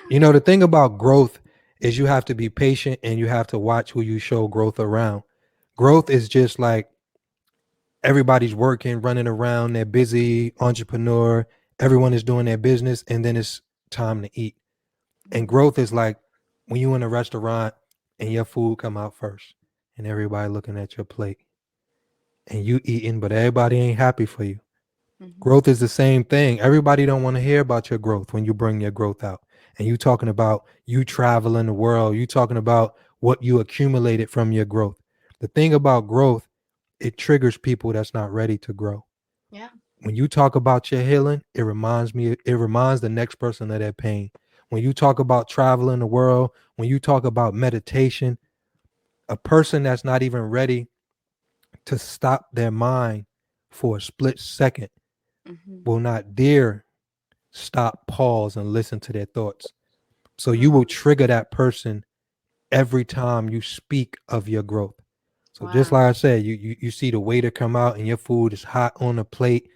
You know, the thing about growth is you have to be patient and you have to watch who you show growth around. Growth is just like everybody's working, running around, they're busy, entrepreneur, everyone is doing their business, and then it's time to eat. And Mhm. growth is like when you in a restaurant and your food come out first and everybody looking at your plate and you eating, but everybody ain't happy for you. Mhm. Growth is the same thing. Everybody don't want to hear about your growth when you bring your growth out. And you talking about you traveling the world, you talking about what you accumulated from your growth. The thing about growth, it triggers people that's not ready to grow. Yeah. When you talk about your healing, it reminds the next person of their pain. When you talk about traveling the world, when you talk about meditation, a person that's not even ready to stop their mind for a split second Mhm. will not dare stop, pause, and listen to their thoughts. So you will Mm. trigger that person every time you speak of your growth. So just Wow. like I said, you see the waiter come out and your food is hot on the plate,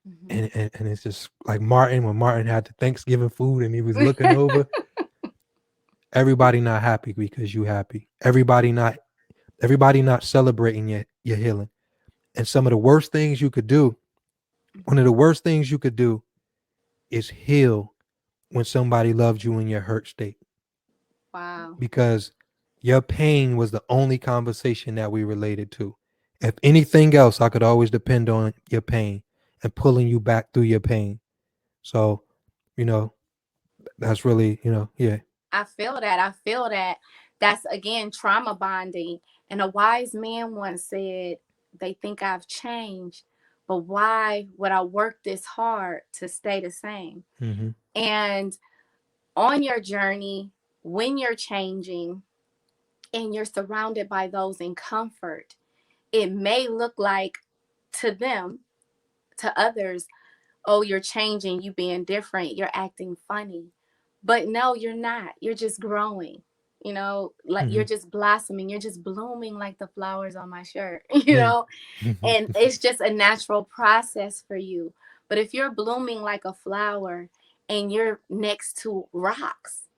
Mhm. and it's just like Martin when Martin had the Thanksgiving food and he was looking over. Everybody not happy because you happy. Everybody not celebrating your healing. And some of the worst things you could do, one of the worst things you could do is heal when somebody loved you in your hurt state. Wow. Because your pain was the only conversation that we related to. If anything else, I could always depend on your pain and pulling you back through your pain. So, you know, that's really, yeah. I feel that. I feel that. That's again trauma bonding. And a wise man once said, they think I've changed, but why would I work this hard to stay the same? Hmm. And on your journey, when you're changing and you're surrounded by those in comfort, it may look like to them, to others, oh, you're changing, you being different, you're acting funny. But no, you're not. You're just growing. Like Hmm. you're just blossoming, you're just blooming like the flowers on my shirt, Yeah. and it's just a natural process for you. But if you're blooming like a flower and you're next to rocks,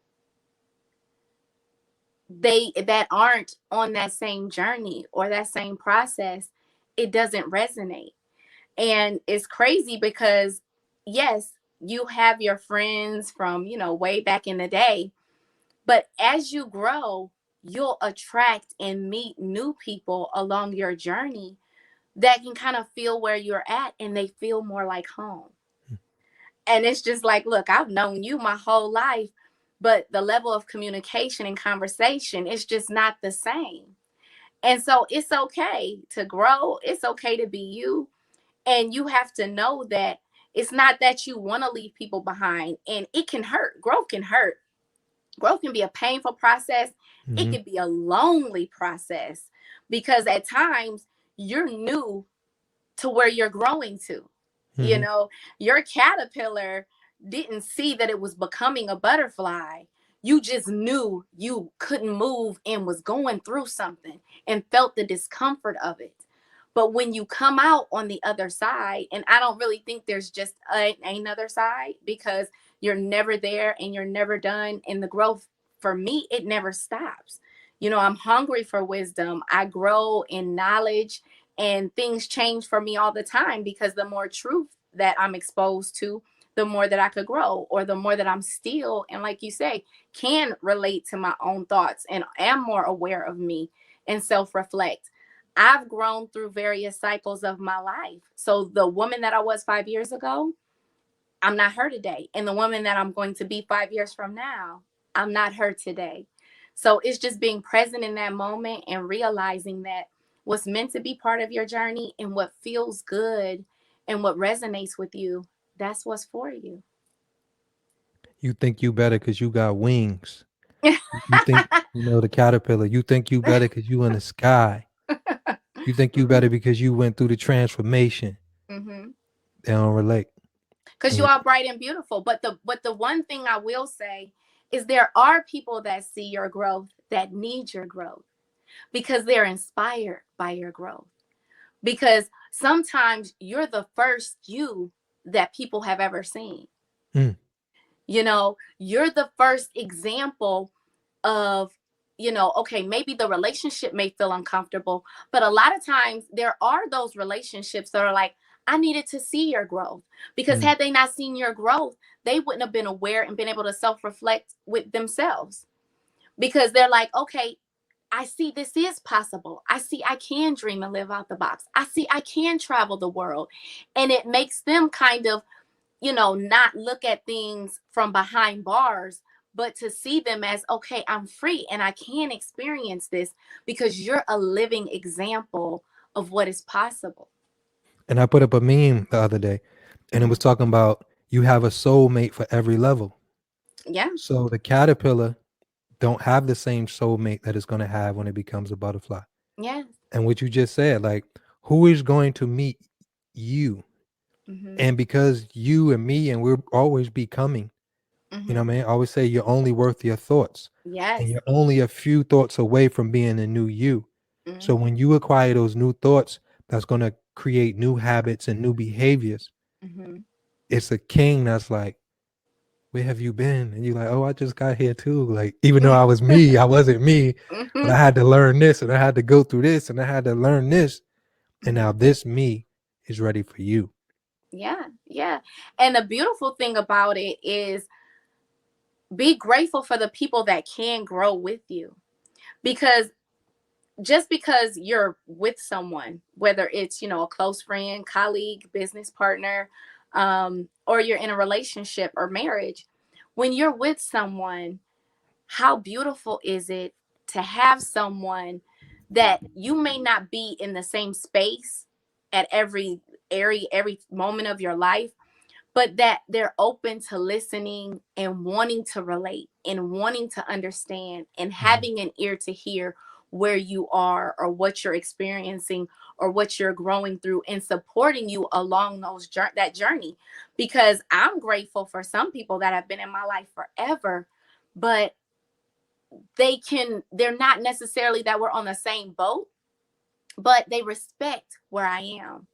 they that aren't on that same journey or that same process, it doesn't resonate. And it's crazy because, yes, you have your friends from, way back in the day, but as you grow, you'll attract and meet new people along your journey that can kind of feel where you're at and they feel more like home. And it's just like, look, I've known you my whole life, but the level of communication and conversation is just not the same. And so it's okay to grow, it's okay to be you. And you have to know that it's not that you want to leave people behind, and it can hurt. Growth can hurt. Growth can be a painful process. It Hmm. can be a lonely process because at times you're new to where you're growing to. You Hmm. know, your caterpillar didn't see that it was becoming a butterfly. You just knew you couldn't move and was going through something and felt the discomfort of it. But when you come out on the other side, and I don't really think there's just another side because you're never there and you're never done. And the growth for me, it never stops. I'm hungry for wisdom. I grow in knowledge and things change for me all the time because the more truth that I'm exposed to, the more that I could grow, or the more that I'm still, and like you say, can relate to my own thoughts and am more aware of me and self reflect. I've grown through various cycles of my life. So the woman that I was 5 years ago, I'm not her today. And the woman that I'm going to be 5 years from now, I'm not her today. So it's just being present in that moment and realizing that what's meant to be part of your journey and what feels good and what resonates with you, that's what's for you. You think you better because you got wings. You think, the caterpillar. You think you better because you in the sky. You think you better because you went through the transformation. Mm-hmm. They don't relate. Because you And are bright and beautiful. But the one thing I will say is there are people that see your growth that need your growth because they're inspired by your growth. Because sometimes you're the first you that people have ever seen. mm, You're the first example of, okay, maybe the relationship may feel uncomfortable, but a lot of times there are those relationships that are like, I needed to see your growth, because Mm. had they not seen your growth, they wouldn't have been aware and been able to self-reflect with themselves, because they're like, okay, I see this is possible. I see I can dream and live out the box. I see I can travel the world. And it makes them kind of, not look at things from behind bars, but to see them as, okay, I'm free and I can experience this, because you're a living example of what is possible. And I put up a meme the other day, and it was Mhm. talking about you have a soulmate for every level. Yeah. So the caterpillar don't have the same soulmate that it's going to have when it becomes a butterfly. Yeah. And what you just said, like, who is going to meet you? Hmm. And because you and me, and we're always becoming, you know Hmm. what I mean? I always say you're only worth your thoughts, and Yes. you're only a few thoughts away from being a new you. So Hmm. when you acquire those new thoughts, that's going to create new habits and new behaviors. Hmm. It's a king that's like, where have you been? And you're like, oh, I just got here too. Like, even though I was me, I wasn't me, but Hmm. I had to learn this, and I had to go through this, and I had to learn this. And now Hmm. this me is ready for you. Yeah. Yeah. And the beautiful thing about it is, be grateful for the people that can grow with you, because just because you're with someone, whether it's, a close friend, colleague, business partner, or you're in a relationship or marriage, when you're with someone, how beautiful is it to have someone that you may not be in the same space at every area, every moment of your life, but that they're open to listening and wanting to relate and wanting to understand and Mhm. having an ear to hear where you are or what you're experiencing or what you're growing through, and supporting you along that journey. Because I'm grateful for some people that have been in my life forever, but they're not necessarily that we're on the same boat, but they respect where I am.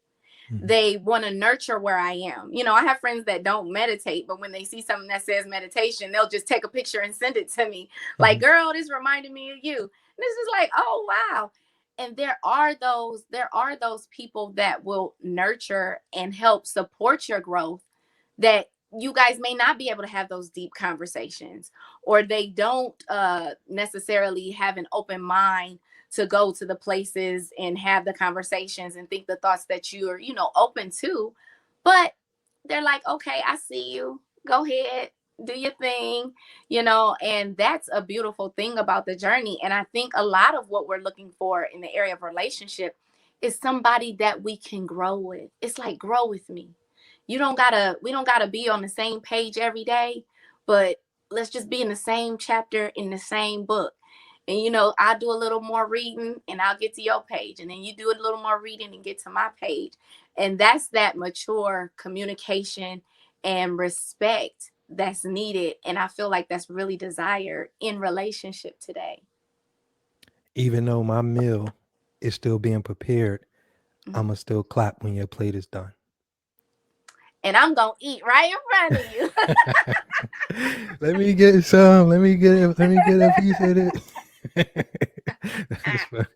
Mhm. They want to nurture where I am. I have friends that don't meditate, but when they see something that says meditation, they'll just take a picture and send it to me. Like, Mhm. girl, this reminded me of you. And this is like, oh wow. And there are those people that will nurture and help support your growth, that you guys may not be able to have those deep conversations, or they don't necessarily have an open mind to go to the places and have the conversations and think the thoughts that you're, open to. But they're like, okay, I see you. Go ahead, do your thing, and that's a beautiful thing about the journey. And I think a lot of what we're looking for in the area of relationship is somebody that we can grow with. It's like, grow with me. We don't gotta be on the same page every day, but let's just be in the same chapter in the same book. And I'll do a little more reading and I'll get to your page. And then you do a little more reading and get to my page. And that's that mature communication and respect that's needed. And I feel like that's really desired in relationship today. Even though my meal is still being prepared, I'm Mhm. going to still clap when your plate is done. And I'm gonna eat right in front of you. Let me get some. Let me get a piece of it. That's funny.